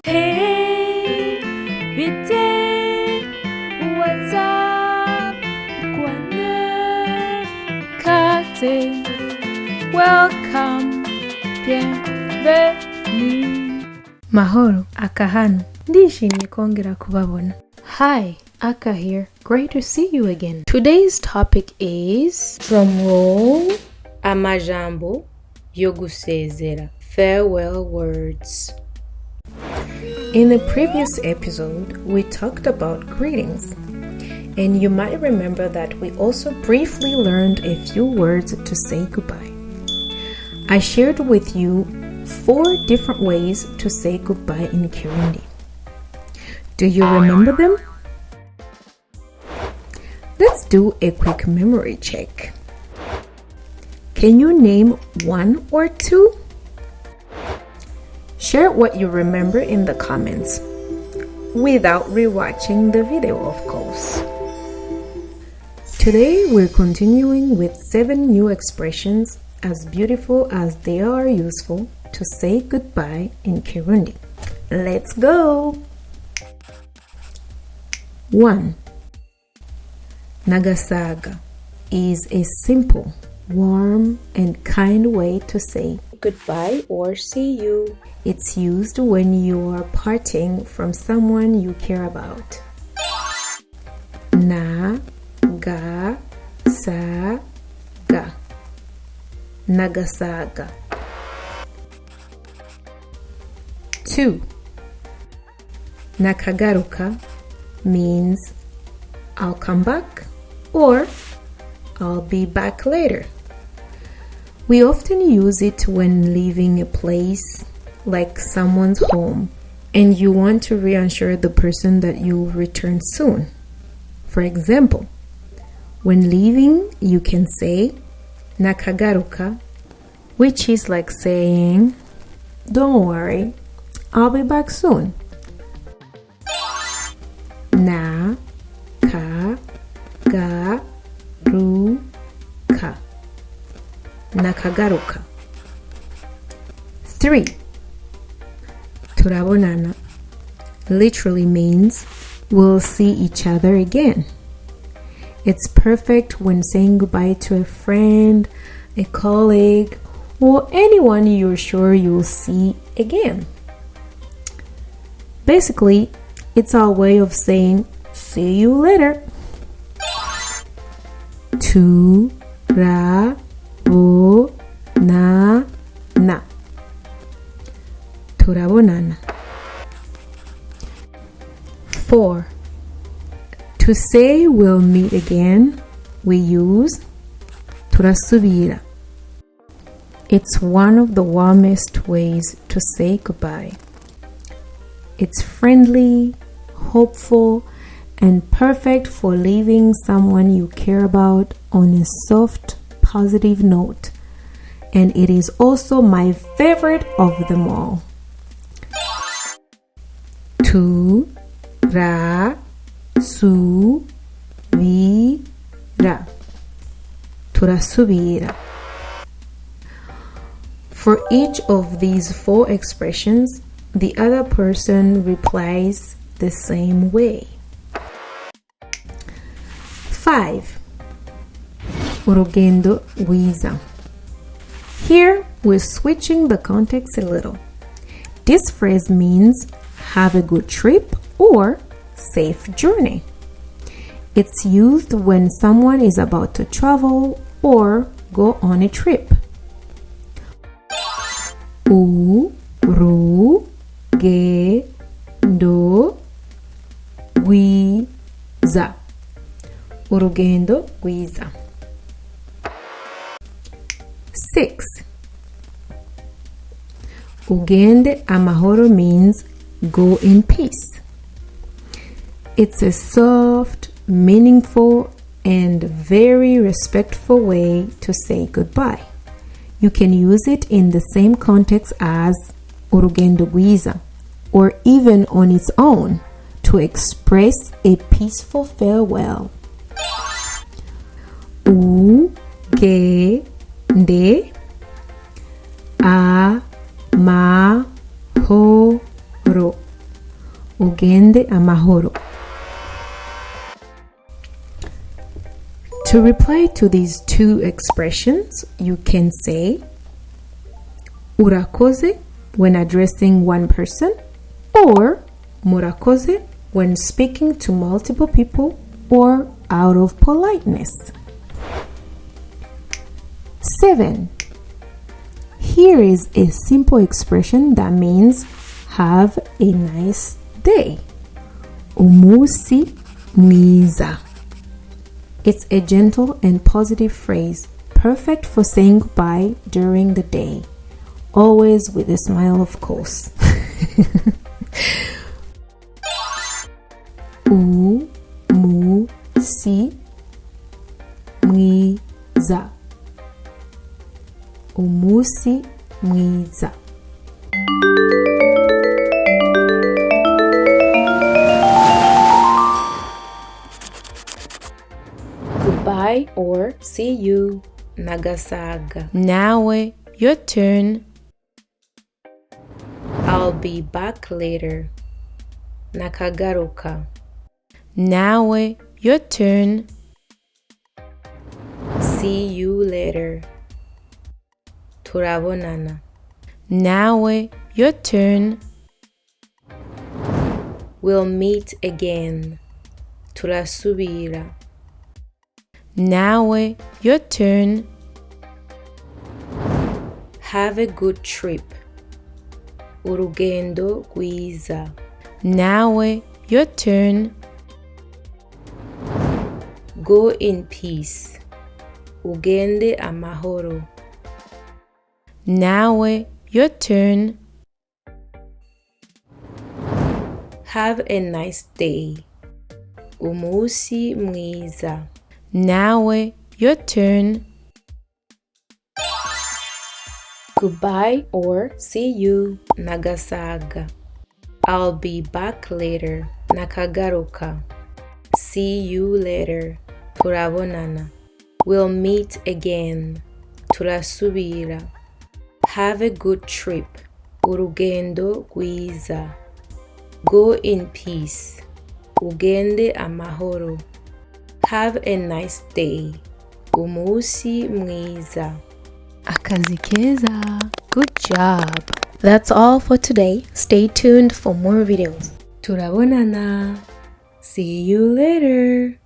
Hey, bite, what's up? Quoi neuf? Kate, welcome, bienvenue. Mahoro, akahano, ndishimye kongera kubabona. Hi, Aka here. Great to see you again. Today's topic is drum roll, Amajambo, gusezera, farewell words. In the previous episode, we talked about greetings, and you might remember that we also briefly learned a few words to say goodbye. I shared with you 4 different ways to say goodbye in Kirundi. Do you remember them? Let's do a quick memory check. Can you name 1 or 2? Share what you remember in the comments, without rewatching the video, of course. Today we're continuing with 7 new expressions as beautiful as they are useful to say goodbye in Kirundi. Let's go! 1. Nagasaga is a simple, warm, and kind way to say goodbye or see you. It's used when you are parting from someone you care about. Na-ga-sa-ga. Nagasaga. 2. Nakagaruka means I'll come back or I'll be back later. We often use it when leaving a place like someone's home and you want to reassure the person that you'll return soon. For example, when leaving, you can say nakagaruka, which is like saying, don't worry, I'll be back soon. Na-ka-ga-ru-ka. Nakagaruka. 3. Turabonana literally means we'll see each other again. It's perfect when saying goodbye to a friend, a colleague, or anyone you're sure you'll see again. Basically, it's our way of saying see you later. Turabonana. Turabonana. 4. To say we'll meet again, we use Turasubira. It's one of the warmest ways to say goodbye. It's friendly, hopeful, and perfect for leaving someone you care about on a soft, positive note. And it is also my favorite of them all. Turasubira. Turasubira. For each of these 4 expressions, the other person replies the same way. 5. Urugendo, rwiza. Here, we're switching the context a little. This phrase means have a good trip or safe journey. It's used when someone is about to travel or go on a trip. Urugendo, rwiza. Urugendo, rwiza. 6. Ugende, amahoro means go in peace. It's a soft, meaningful, and very respectful way to say goodbye. You can use it in the same context as Urugendo, rwiza, or even on its own to express a peaceful farewell. Ugende, amahoro. Ugende, amahoro. To reply to these two expressions, you can say urakoze when addressing one person, or murakoze when speaking to multiple people or out of politeness. 7. Here is a simple expression that means have a nice day. Umusi, mwiza. It's a gentle and positive phrase, perfect for saying goodbye during the day. Always with a smile, of course. Umusi, mwiza. Umusi, mwiza. Goodbye or see you, nagasaga. Nawe, your turn. I'll be back later, nakagaruka. Nawe, your turn. See you later. Turabonana. Nawe, your turn. We'll meet again. Turasubira. Nawe, your turn. Have a good trip. Urugendo, rwiza. Nawe, your turn. Go in peace. Ugende, amahoro. Nawe, your turn. Have a nice day. Umusi, mwiza. Nawe, your turn. Goodbye or see you, nagasaga. I'll be back later, nakagaruka. See you later, turabonana. We'll meet again, turasubira. Have a good trip, urugendo, rwiza. Go in peace, ugende, amahoro. Have a nice day, umusi, mwiza. Akazi keza. Good job. That's all for today. Stay tuned for more videos. Turabonana. See you later.